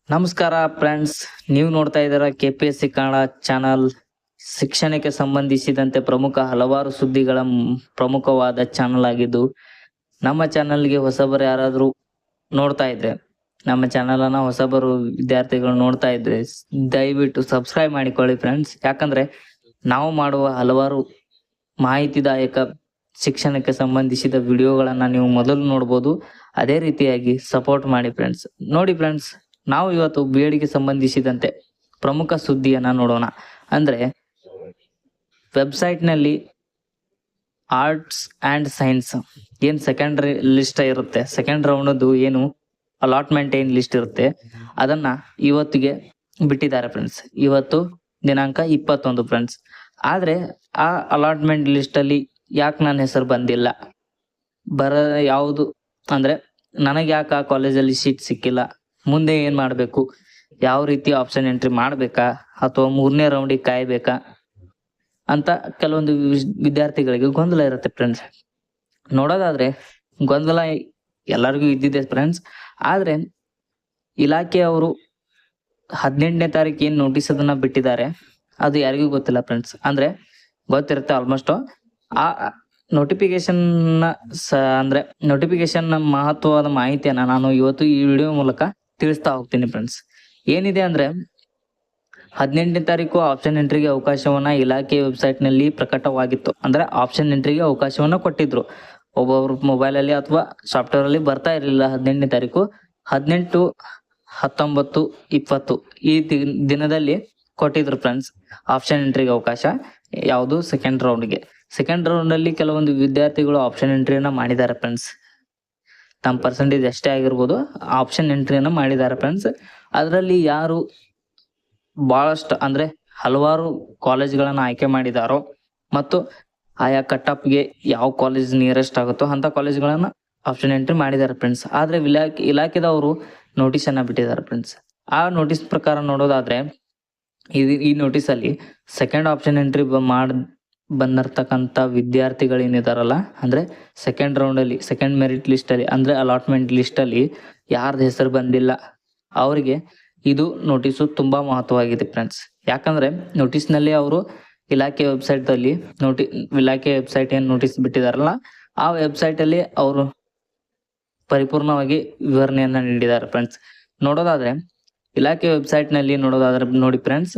ನಮಸ್ಕಾರ ಫ್ರೆಂಡ್ಸ್, ನೀವು ನೋಡ್ತಾ ಇದ್ದೀರಾ KPSC ಕನ್ನಡ ಚಾನಲ್. ಶಿಕ್ಷಣಕ್ಕೆ ಸಂಬಂಧಿಸಿದಂತೆ ಹಲವಾರು ಸುದ್ದಿಗಳ ಪ್ರಮುಖವಾದ ಚಾನಲ್ ಆಗಿದ್ದು, ನಮ್ಮ ಚಾನಲ್ಗೆ ಹೊಸಬರು ಯಾರಾದರೂ ನೋಡ್ತಾ ಇದ್ರೆ, ನಮ್ಮ ಚಾನಲ್ ಅನ್ನ ಹೊಸಬರು ವಿದ್ಯಾರ್ಥಿಗಳು ನೋಡ್ತಾ ಇದ್ರೆ ದಯವಿಟ್ಟು ಸಬ್ಸ್ಕ್ರೈಬ್ ಮಾಡಿಕೊಳ್ಳಿ ಫ್ರೆಂಡ್ಸ್. ಯಾಕಂದ್ರೆ ನಾವು ಮಾಡುವ ಹಲವಾರು ಮಾಹಿತಿದಾಯಕ ಶಿಕ್ಷಣಕ್ಕೆ ಸಂಬಂಧಿಸಿದ ವಿಡಿಯೋಗಳನ್ನ ನೀವು ಮೊದಲು ನೋಡ್ಬೋದು. ಅದೇ ರೀತಿಯಾಗಿ ಸಪೋರ್ಟ್ ಮಾಡಿ ಫ್ರೆಂಡ್ಸ್. ನೋಡಿ ಫ್ರೆಂಡ್ಸ್, ನಾವು ಇವತ್ತು BEd ಗೆ ಸಂಬಂಧಿಸಿದಂತೆ ಪ್ರಮುಖ ಸುದ್ದಿಯನ್ನ ನೋಡೋಣ. ಅಂದ್ರೆ ವೆಬ್ಸೈಟ್ ನಲ್ಲಿ ಆರ್ಟ್ಸ್ ಅಂಡ್ ಸೈನ್ಸ್ ಏನ್ ಸೆಕೆಂಡರಿ ಲಿಸ್ಟ್ ಇರುತ್ತೆ, ಸೆಕೆಂಡ್ ರೌಂಡ್ ಏನು ಅಲಾಟ್ಮೆಂಟ್ ಏನ್ ಲಿಸ್ಟ್ ಇರುತ್ತೆ ಅದನ್ನ ಇವತ್ತಿಗೆ ಬಿಟ್ಟಿದ್ದಾರೆ ಫ್ರೆಂಡ್ಸ್. ಇವತ್ತು ದಿನಾಂಕ 21 ಫ್ರೆಂಡ್ಸ್. ಆದ್ರೆ ಆ ಅಲಾಟ್ಮೆಂಟ್ ಲಿಸ್ಟ್ ಅಲ್ಲಿ ಯಾಕೆ ನನ್ನ ಹೆಸರು ಬಂದಿಲ್ಲ, ಯಾವುದು ಅಂದ್ರೆ ನನಗೆ ಯಾಕೆ ಆ ಕಾಲೇಜಲ್ಲಿ ಸೀಟ್ ಸಿಕ್ಕಿಲ್ಲ, ಮುಂದೆ ಏನ್ ಮಾಡ್ಬೇಕು, ಯಾವ ರೀತಿ ಆಪ್ಷನ್ ಎಂಟ್ರಿ ಮಾಡ್ಬೇಕಾ ಅಥವಾ 3ನೇ ರೌಂಡಿಗೆ ಕಾಯ್ಬೇಕಾ ಅಂತ ಕೆಲವೊಂದು ವಿದ್ಯಾರ್ಥಿಗಳಿಗೆ ಗೊಂದಲ ಇರುತ್ತೆ ಫ್ರೆಂಡ್ಸ್. ನೋಡೋದಾದ್ರೆ ಗೊಂದಲ ಎಲ್ಲರಿಗೂ ಇದ್ದಿದೆ ಫ್ರೆಂಡ್ಸ್. ಆದ್ರೆ ಇಲಾಖೆಯವರು 18ನೇ ತಾರೀಕು ಏನ್ ನೋಟಿಸ್ ಅದನ್ನ ಬಿಟ್ಟಿದ್ದಾರೆ ಅದು ಯಾರಿಗೂ ಗೊತ್ತಿಲ್ಲ ಫ್ರೆಂಡ್ಸ್. ಅಂದ್ರೆ ಗೊತ್ತಿರುತ್ತೆ ಆಲ್ಮೋಸ್ಟ್. ಆ ನೋಟಿಫಿಕೇಶನ್ ಅಂದ್ರೆ ನೋಟಿಫಿಕೇಶನ್ ಮಹತ್ವವಾದ ಮಾಹಿತಿಯನ್ನ ನಾನು ಇವತ್ತು ಈ ವಿಡಿಯೋ ಮೂಲಕ ತಿಳಿಸ್ತಾ ಹೋಗ್ತೀನಿ ಫ್ರೆಂಡ್ಸ್. ಏನಿದೆ ಅಂದ್ರೆ 18ನೇ ತಾರೀಕು ಆಪ್ಷನ್ ಎಂಟ್ರಿಗೆ ಅವಕಾಶವನ್ನ ಇಲಾಖೆ ವೆಬ್ಸೈಟ್ ನಲ್ಲಿ ಪ್ರಕಟವಾಗಿತ್ತು. ಅಂದ್ರೆ ಆಪ್ಷನ್ ಎಂಟ್ರಿಗೆ ಅವಕಾಶವನ್ನ ಕೊಟ್ಟಿದ್ರು. ಒಬ್ಬೊಬ್ರು ಮೊಬೈಲ್ ಅಲ್ಲಿ ಅಥವಾ ಸಾಫ್ಟ್ವೇರ್ ಅಲ್ಲಿ ಬರ್ತಾ ಇರಲಿಲ್ಲ 18ನೇ ತಾರೀಕು. 18, 19, 20 ಈ ದಿನದಲ್ಲಿ ಕೊಟ್ಟಿದ್ರು ಫ್ರೆಂಡ್ಸ್ ಆಪ್ಷನ್ ಎಂಟ್ರಿಗೆ ಅವಕಾಶ. ಯಾವುದು ಸೆಕೆಂಡ್ ರೌಂಡ್ಗೆ. ಸೆಕೆಂಡ್ ರೌಂಡ್ ಅಲ್ಲಿ ಕೆಲವೊಂದು ವಿದ್ಯಾರ್ಥಿಗಳು ಆಪ್ಷನ್ ಎಂಟ್ರಿಯನ್ನ ಮಾಡಿದ್ದಾರೆ ಫ್ರೆಂಡ್ಸ್. ತಮ್ಮ ಪರ್ಸೆಂಟೇಜ್ ಎಷ್ಟೇ ಆಗಿರ್ಬೋದು ಆಪ್ಷನ್ ಎಂಟ್ರಿಯನ್ನ ಮಾಡಿದ್ದಾರೆ ಫ್ರೆಂಡ್ಸ್. ಅದರಲ್ಲಿ ಯಾರು ಬಹಳಷ್ಟು ಅಂದ್ರೆ ಹಲವಾರು ಕಾಲೇಜ್ಗಳನ್ನ ಆಯ್ಕೆ ಮಾಡಿದಾರೋ ಮತ್ತು ಆಯಾ ಕಟ್ಅಪ್ಗೆ ಯಾವ ಕಾಲೇಜ್ ನಿಯರೆಸ್ಟ್ ಆಗುತ್ತೋ ಅಂತ ಕಾಲೇಜ್ಗಳನ್ನ ಆಪ್ಷನ್ ಎಂಟ್ರಿ ಮಾಡಿದ್ದಾರೆ ಫ್ರೆಂಡ್ಸ್. ಆದ್ರೆ ಇಲಾಖೆದವರು ನೋಟಿಸ್ ಅನ್ನ ಬಿಟ್ಟಿದ್ದಾರೆ ಫ್ರೆಂಡ್ಸ್. ಆ ನೋಟಿಸ್ ಪ್ರಕಾರ ನೋಡೋದಾದ್ರೆ ಈ ನೋಟಿಸ್ ಅಲ್ಲಿ ಸೆಕೆಂಡ್ ಆಪ್ಷನ್ ಎಂಟ್ರಿ ಬಂದಿರ್ತಕ್ಕಂಥ ವಿದ್ಯಾರ್ಥಿಗಳೇನಿದಾರಲ್ಲ, ಅಂದ್ರೆ ಸೆಕೆಂಡ್ ರೌಂಡ್ ಅಲ್ಲಿ ಸೆಕೆಂಡ್ ಮೆರಿಟ್ ಲಿಸ್ಟ್ ಅಲ್ಲಿ ಅಂದ್ರೆ ಅಲಾಟ್ಮೆಂಟ್ ಲಿಸ್ಟ್ ಅಲ್ಲಿ ಯಾರ್ದು ಹೆಸರು ಬಂದಿಲ್ಲ ಅವರಿಗೆ ಇದು ನೋಟಿಸು ತುಂಬಾ ಮಹತ್ವವಾಗಿದೆ ಫ್ರೆಂಡ್ಸ್. ಯಾಕಂದ್ರೆ ನೋಟಿಸ್ ನಲ್ಲಿ ಅವರು ಇಲಾಖೆ ವೆಬ್ಸೈಟ್ ಅಲ್ಲಿ ಇಲಾಖೆ ವೆಬ್ಸೈಟ್ ಏನ್ ನೋಟಿಸ್ ಬಿಟ್ಟಿದಾರಲ್ಲ ಆ ವೆಬ್ಸೈಟ್ ಅಲ್ಲಿ ಅವರು ಪರಿಪೂರ್ಣವಾಗಿ ವಿವರಣೆಯನ್ನ ನೀಡಿದ್ದಾರೆ ಫ್ರೆಂಡ್ಸ್. ನೋಡೋದಾದ್ರೆ ಇಲಾಖೆ ವೆಬ್ಸೈಟ್ ನಲ್ಲಿ ನೋಡಿ ಫ್ರೆಂಡ್ಸ್,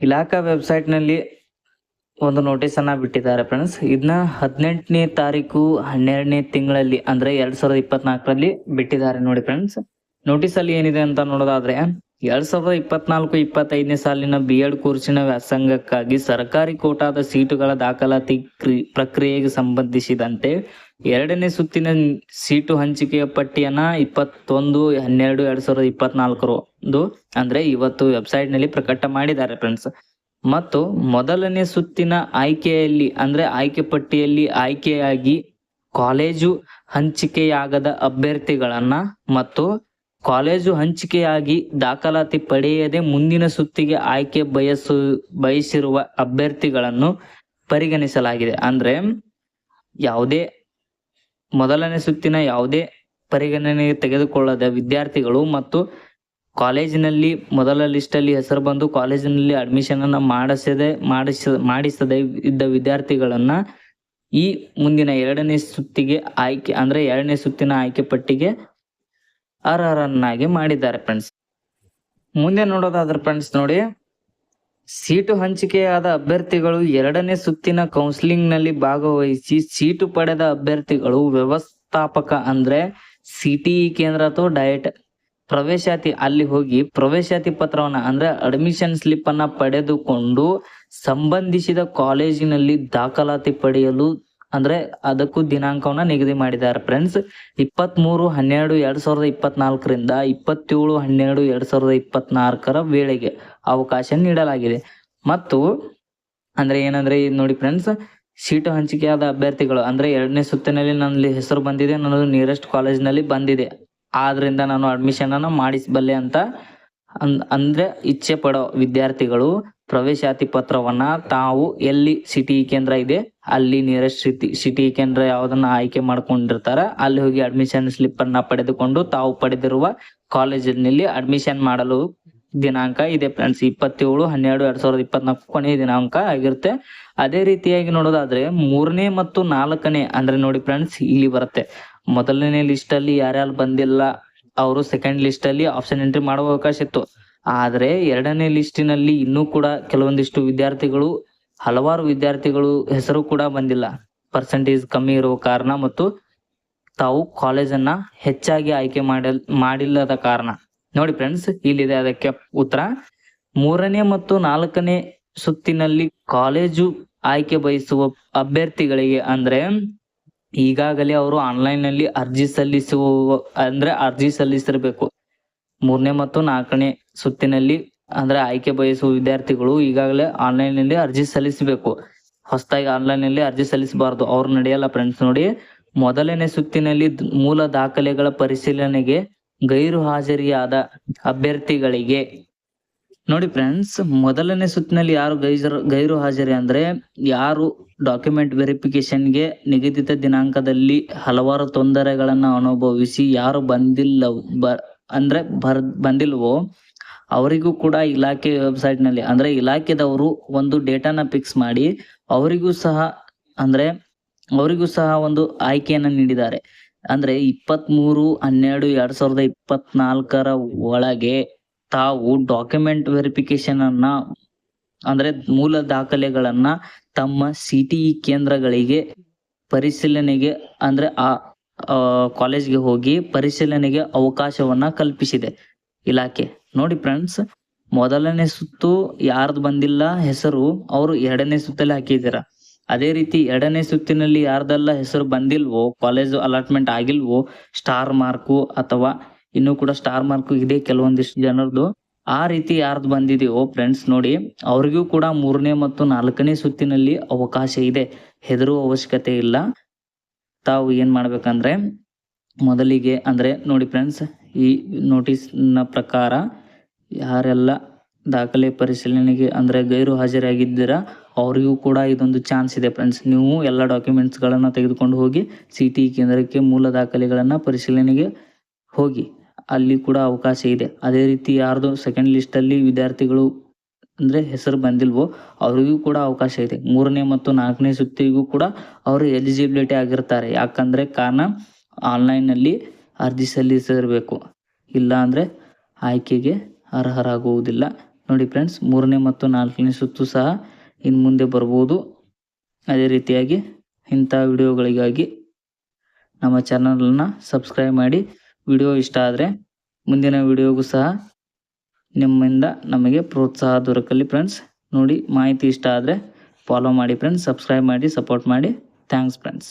ಇಲಾಖಾ ವೆಬ್ಸೈಟ್ ನಲ್ಲಿ ಒಂದು ನೋಟಿಸ್ ಅನ್ನ ಬಿಟ್ಟಿದ್ದಾರೆ ಫ್ರೆಂಡ್ಸ್. ಇದನ್ನ 18ನೇ ತಾರೀಕು 12ನೇ ತಿಂಗಳಲ್ಲಿ ಅಂದ್ರೆ 2024ರಲ್ಲಿ ಬಿಟ್ಟಿದ್ದಾರೆ ನೋಡಿ ಫ್ರೆಂಡ್ಸ್. ನೋಟಿಸ್ ಅಲ್ಲಿ ಏನಿದೆ ಅಂತ ನೋಡೋದಾದ್ರೆ 2024-25ನೇ ಸಾಲಿನ BEd ಕೋರ್ಸಿನ ವ್ಯಾಸಂಗಕ್ಕಾಗಿ ಸರ್ಕಾರಿ ಕೋಟಾದ ಸೀಟುಗಳ ದಾಖಲಾತಿ ಪ್ರಕ್ರಿಯೆಗೆ ಸಂಬಂಧಿಸಿದಂತೆ 2ನೇ ಸುತ್ತಿನ ಸೀಟು ಹಂಚಿಕೆಯ ಪಟ್ಟಿಯನ್ನ 21/12/2024 ಅಂದ್ರೆ ಇವತ್ತು ವೆಬ್ಸೈಟ್ ನಲ್ಲಿ ಪ್ರಕಟ ಮಾಡಿದ್ದಾರೆ ಫ್ರೆಂಡ್ಸ್. ಮತ್ತು ಮೊದಲನೇ ಸುತ್ತಿನ ಆಯ್ಕೆಯಲ್ಲಿ ಅಂದ್ರೆ ಆಯ್ಕೆ ಪಟ್ಟಿಯಲ್ಲಿ ಆಯ್ಕೆಯಾಗಿ ಕಾಲೇಜು ಹಂಚಿಕೆಯಾಗದ ಅಭ್ಯರ್ಥಿಗಳನ್ನ ಮತ್ತು ಕಾಲೇಜು ಹಂಚಿಕೆಯಾಗಿ ದಾಖಲಾತಿ ಪಡೆಯದೆ ಮುಂದಿನ ಸುತ್ತಿಗೆ ಆಯ್ಕೆ ಬಯಸಿರುವ ಅಭ್ಯರ್ಥಿಗಳನ್ನು ಪರಿಗಣಿಸಲಾಗಿದೆ. ಅಂದ್ರೆ ಯಾವುದೇ ಮೊದಲನೇ ಸುತ್ತಿನ ಯಾವುದೇ ಪರಿಗಣನೆಗೆ ತೆಗೆದುಕೊಳ್ಳದ ವಿದ್ಯಾರ್ಥಿಗಳು ಮತ್ತು ಕಾಲೇಜಿನಲ್ಲಿ ಮೊದಲ ಲಿಸ್ಟ್ ಅಲ್ಲಿ ಹೆಸರು ಬಂದು ಕಾಲೇಜಿನಲ್ಲಿ ಅಡ್ಮಿಷನ್ ಅನ್ನ ಮಾಡಿಸದೆ ಇದ್ದ ವಿದ್ಯಾರ್ಥಿಗಳನ್ನ ಈ ಮುಂದಿನ 2ನೇ ಸುತ್ತಿಗೆ ಆಯ್ಕೆ ಅಂದ್ರೆ 2ನೇ ಸುತ್ತಿನ ಆಯ್ಕೆ ಪಟ್ಟಿಗೆ ಅರ್ಹರನ್ನಾಗಿ ಮಾಡಿದ್ದಾರೆ ಫ್ರೆಂಡ್ಸ್. ಮುಂದೆ ನೋಡೋದಾದ್ರೆ ಫ್ರೆಂಡ್ಸ್ ನೋಡಿ, ಸೀಟು ಹಂಚಿಕೆಯಾದ ಅಭ್ಯರ್ಥಿಗಳು 2ನೇ ಸುತ್ತಿನ ಕೌನ್ಸಿಲಿಂಗ್ ನಲ್ಲಿ ಭಾಗವಹಿಸಿ ಸೀಟು ಪಡೆದ ಅಭ್ಯರ್ಥಿಗಳು ವ್ಯವಸ್ಥಾಪಕ ಅಂದ್ರೆ CTE ಕೇಂದ್ರ ಅಥವಾ ಡಯಟ್ ಪ್ರವೇಶಾತಿ ಅಲ್ಲಿ ಹೋಗಿ ಪ್ರವೇಶಾತಿ ಪತ್ರವನ್ನ ಅಂದ್ರೆ ಅಡ್ಮಿಷನ್ ಸ್ಲಿಪ್ ಅನ್ನ ಪಡೆದುಕೊಂಡು ಸಂಬಂಧಿಸಿದ ಕಾಲೇಜಿನಲ್ಲಿ ದಾಖಲಾತಿ ಪಡೆಯಲು ಅಂದ್ರೆ ಅದಕ್ಕೂ ದಿನಾಂಕವನ್ನ ನಿಗದಿ ಮಾಡಿದ್ದಾರೆ ಫ್ರೆಂಡ್ಸ್. 23/12/2024ರಿಂದ 27/12/2024 ವೇಳೆಗೆ ಅವಕಾಶ ನೀಡಲಾಗಿದೆ. ಮತ್ತು ಅಂದ್ರೆ ಏನಂದ್ರೆ ನೋಡಿ ಫ್ರೆಂಡ್ಸ್, ಸೀಟು ಹಂಚಿಕೆಯಾದ ಅಭ್ಯರ್ಥಿಗಳು ಅಂದ್ರೆ 2ನೇ ಸುತ್ತಿನಲ್ಲಿ ನನ್ನಲ್ಲಿ ಹೆಸರು ಬಂದಿದೆ, ನನ್ನದು ನಿಯರೆಸ್ಟ್ ಕಾಲೇಜ್ನಲ್ಲಿ ಬಂದಿದೆ, ಆದ್ರಿಂದ ನಾನು ಅಡ್ಮಿಷನ್ ಅನ್ನ ಮಾಡಿಸಬಲ್ಲೆ ಅಂತ ಅಂದ್ರೆ ಇಚ್ಛೆ ಪಡೋ ವಿದ್ಯಾರ್ಥಿಗಳು ಪ್ರವೇಶಾತಿ ಪತ್ರವನ್ನ ತಾವು ಎಲ್ಲಿ CTE ಕೇಂದ್ರ ಇದೆ ಅಲ್ಲಿ ನಿಯರೆಸ್ಟ್ ಸಿಟಿ ಕೇಂದ್ರ ಯಾವುದನ್ನ ಆಯ್ಕೆ ಮಾಡ್ಕೊಂಡಿರ್ತಾರ ಅಲ್ಲಿ ಹೋಗಿ ಅಡ್ಮಿಷನ್ ಸ್ಲಿಪ್ ಅನ್ನ ಪಡೆದುಕೊಂಡು ತಾವು ಪಡೆದಿರುವ ಕಾಲೇಜಿನಲ್ಲಿ ಅಡ್ಮಿಷನ್ ಮಾಡಲು ದಿನಾಂಕ ಇದೆ ಫ್ರೆಂಡ್ಸ್. 27/12/2024 ಕೊನೆಯ ದಿನಾಂಕ ಆಗಿರುತ್ತೆ. ಅದೇ ರೀತಿಯಾಗಿ ನೋಡೋದಾದ್ರೆ 3ನೇ ಮತ್ತು 4ನೇ ಅಂದ್ರೆ ನೋಡಿ ಫ್ರೆಂಡ್ಸ್, ಇಲ್ಲಿ ಬರುತ್ತೆ ಮೊದಲನೇ ಲಿಸ್ಟ್ ಅಲ್ಲಿ ಯಾರ್ಯಾರು ಬಂದಿಲ್ಲ ಅವರು ಸೆಕೆಂಡ್ ಲಿಸ್ಟ್ ಅಲ್ಲಿ ಆಪ್ಷನ್ ಎಂಟ್ರಿ ಮಾಡುವ ಅವಕಾಶ ಇತ್ತು. ಆದ್ರೆ 2ನೇ ಲಿಸ್ಟಿನಲ್ಲಿ ಇನ್ನೂ ಕೂಡ ಕೆಲವೊಂದಿಷ್ಟು ವಿದ್ಯಾರ್ಥಿಗಳು, ಹಲವಾರು ವಿದ್ಯಾರ್ಥಿಗಳು ಹೆಸರು ಕೂಡ ಬಂದಿಲ್ಲ, ಪರ್ಸೆಂಟೇಜ್ ಕಮ್ಮಿ ಇರುವ ಕಾರಣ ಮತ್ತು ತಾವು ಕಾಲೇಜನ್ನ ಹೆಚ್ಚಾಗಿ ಆಯ್ಕೆ ಮಾಡಿಲ್ಲದ ಕಾರಣ. ನೋಡಿ ಫ್ರೆಂಡ್ಸ್, ಇಲ್ಲಿದೆ ಅದಕ್ಕೆ ಉತ್ತರ. 3ನೇ ಮತ್ತು 4ನೇ ಸುತ್ತಿನಲ್ಲಿ ಕಾಲೇಜು ಆಯ್ಕೆ ಬಯಸುವ ಅಭ್ಯರ್ಥಿಗಳಿಗೆ ಅಂದ್ರೆ ಈಗಾಗಲೇ ಅವರು ಆನ್ಲೈನ್ ನಲ್ಲಿ ಅರ್ಜಿ ಸಲ್ಲಿಸಿರಬೇಕು. 3ನೇ ಮತ್ತು 4ನೇ ಸುತ್ತಿನಲ್ಲಿ ಅಂದ್ರೆ ಆಯ್ಕೆ ಬಯಸುವ ವಿದ್ಯಾರ್ಥಿಗಳು ಈಗಾಗಲೇ ಆನ್ಲೈನ್ ನಲ್ಲಿ ಅರ್ಜಿ ಸಲ್ಲಿಸಬೇಕು. ಹೊಸದಾಗಿ ಆನ್ಲೈನ್ ನಲ್ಲಿ ಅರ್ಜಿ ಸಲ್ಲಿಸಬಾರದು, ಅವ್ರು ನಡೆಯಲ್ಲ ಫ್ರೆಂಡ್ಸ್. ನೋಡಿ, ಮೊದಲನೇ ಸುತ್ತಿನಲ್ಲಿ ಮೂಲ ದಾಖಲೆಗಳ ಪರಿಶೀಲನೆಗೆ ಗೈರು ಹಾಜರಿಯಾದ ಅಭ್ಯರ್ಥಿಗಳಿಗೆ. ನೋಡಿ ಫ್ರೆಂಡ್ಸ್, ಮೊದಲನೇ ಸುತ್ತಿನಲ್ಲಿ ಯಾರು ಗೈರು ಹಾಜರಿ ಅಂದ್ರೆ ಯಾರು ಡಾಕ್ಯುಮೆಂಟ್ ವೆರಿಫಿಕೇಶನ್ಗೆ ನಿಗದಿತ ದಿನಾಂಕದಲ್ಲಿ ಹಲವಾರು ತೊಂದರೆಗಳನ್ನ ಅನುಭವಿಸಿ ಯಾರು ಬಂದಿಲ್ವೋ ಅವರಿಗೂ ಕೂಡ ಇಲಾಖೆ ವೆಬ್ಸೈಟ್ ನಲ್ಲಿ ಅಂದ್ರೆ ಇಲಾಖೆದವರು ಒಂದು ಡೇಟಾನ ಫಿಕ್ಸ್ ಮಾಡಿ ಅವರಿಗೂ ಸಹ ಒಂದು ಆಯ್ಕೆಯನ್ನ ನೀಡಿದ್ದಾರೆ. ಅಂದ್ರೆ 23/12/2024 ಒಳಗೆ ತಾವು ಡಾಕ್ಯುಮೆಂಟ್ ವೆರಿಫಿಕೇಶನ್ ಅನ್ನ ಅಂದ್ರೆ ಮೂಲ ದಾಖಲೆಗಳನ್ನ ತಮ್ಮ CTE ಕೇಂದ್ರಗಳಿಗೆ ಪರಿಶೀಲನೆಗೆ ಅಂದ್ರೆ ಆ ಕಾಲೇಜ್ಗೆ ಹೋಗಿ ಪರಿಶೀಲನೆಗೆ ಅವಕಾಶವನ್ನ ಕಲ್ಪಿಸಿದೆ ಇಲಾಖೆ. ನೋಡಿ ಫ್ರೆಂಡ್ಸ್, ಮೊದಲನೇ ಸುತ್ತು ಯಾರ್ದು ಬಂದಿಲ್ಲ ಹೆಸರು ಅವರು 2ನೇ ಸುತ್ತಲ್ಲಿ ಹಾಕಿದ್ದೀರಾ. ಅದೇ ರೀತಿ 2ನೇ ಸುತ್ತಿನಲ್ಲಿ ಯಾರ್ದೆಲ್ಲ ಹೆಸರು ಬಂದಿಲ್ವೋ, ಕಾಲೇಜು ಅಲಾಟ್ಮೆಂಟ್ ಆಗಿಲ್ವೋ, ಸ್ಟಾರ್ ಮಾರ್ಕು ಅಥವಾ ಇನ್ನೂ ಕೂಡ ಸ್ಟಾರ್ ಮಾರ್ಕು ಇದೆ ಕೆಲವೊಂದಿಷ್ಟು ಜನರದು, ಆ ರೀತಿ ಯಾರ್ದು ಬಂದಿದೆಯೋ ಫ್ರೆಂಡ್ಸ್ ನೋಡಿ ಅವ್ರಿಗೂ ಕೂಡ 3ನೇ ಮತ್ತು 4ನೇ ಸುತ್ತಿನಲ್ಲಿ ಅವಕಾಶ ಇದೆ. ಹೆದರುವ ಅವಶ್ಯಕತೆ ಇಲ್ಲ. ತಾವು ಏನ್ ಮಾಡ್ಬೇಕಂದ್ರೆ ಮೊದಲಿಗೆ ಅಂದ್ರೆ ನೋಡಿ ಫ್ರೆಂಡ್ಸ್, ಈ ನೋಟಿಸ್ ನ ಪ್ರಕಾರ ಯಾರೆಲ್ಲ ದಾಖಲೆ ಪರಿಶೀಲನೆಗೆ ಅಂದ್ರೆ ಗೈರು ಹಾಜರಾಗಿದ್ದೀರಾ ಅವರಿಗೂ ಕೂಡ ಇದೊಂದು ಚಾನ್ಸ್ ಇದೆ ಫ್ರೆಂಡ್ಸ್. ನೀವು ಎಲ್ಲ ಡಾಕ್ಯುಮೆಂಟ್ಸ್ ಗಳನ್ನ ತೆಗೆದುಕೊಂಡು ಹೋಗಿ CTE ಕೇಂದ್ರಕ್ಕೆ ಮೂಲ ದಾಖಲೆಗಳನ್ನ ಪರಿಶೀಲನೆಗೆ ಹೋಗಿ, ಅಲ್ಲಿ ಕೂಡ ಅವಕಾಶ ಇದೆ. ಅದೇ ರೀತಿ ಯಾರ್ದು ಸೆಕೆಂಡ್ ಲಿಸ್ಟ್ ಅಲ್ಲಿ ವಿದ್ಯಾರ್ಥಿಗಳು ಅಂದ್ರೆ ಹೆಸರು ಬಂದಿಲ್ವೋ ಅವರಿಗೂ ಕೂಡ ಅವಕಾಶ ಇದೆ. 3ನೇ ಮತ್ತು 4ನೇ ಸುತ್ತಿಗೂ ಕೂಡ ಅವರು ಎಲಿಜಿಬಿಲಿಟಿ ಆಗಿರ್ತಾರೆ. ಯಾಕಂದ್ರೆ ಕಾರಣ ಆನ್ಲೈನ್ ನಲ್ಲಿ ಅರ್ಜಿ ಸಲ್ಲಿಸಿರಬೇಕು, ಇಲ್ಲ ಅಂದ್ರೆ ಆಯ್ಕೆಗೆ ಅರ್ಹರಾಗುವುದಿಲ್ಲ. ನೋಡಿ ಫ್ರೆಂಡ್ಸ್, 3ನೇ ಮತ್ತು 4ನೇ ಸುತ್ತು ಸಹ ಇನ್ನು ಮುಂದೆ ಬರ್ಬೋದು. ಅದೇ ರೀತಿಯಾಗಿ ಇಂಥ ವಿಡಿಯೋಗಳಿಗಾಗಿ ನಮ್ಮ ಚಾನಲನ್ನು ಸಬ್ಸ್ಕ್ರೈಬ್ ಮಾಡಿ. ವಿಡಿಯೋ ಇಷ್ಟ ಆದರೆ ಮುಂದಿನ ವಿಡಿಯೋಗೂ ಸಹ ನಿಮ್ಮಿಂದ ನಮಗೆ ಪ್ರೋತ್ಸಾಹ ದೊರಕಲಿ ಫ್ರೆಂಡ್ಸ್. ನೋಡಿ, ಮಾಹಿತಿ ಇಷ್ಟ ಆದರೆ ಫಾಲೋ ಮಾಡಿ ಫ್ರೆಂಡ್ಸ್, ಸಬ್ಸ್ಕ್ರೈಬ್ ಮಾಡಿ, ಸಪೋರ್ಟ್ ಮಾಡಿ. Thanks friends.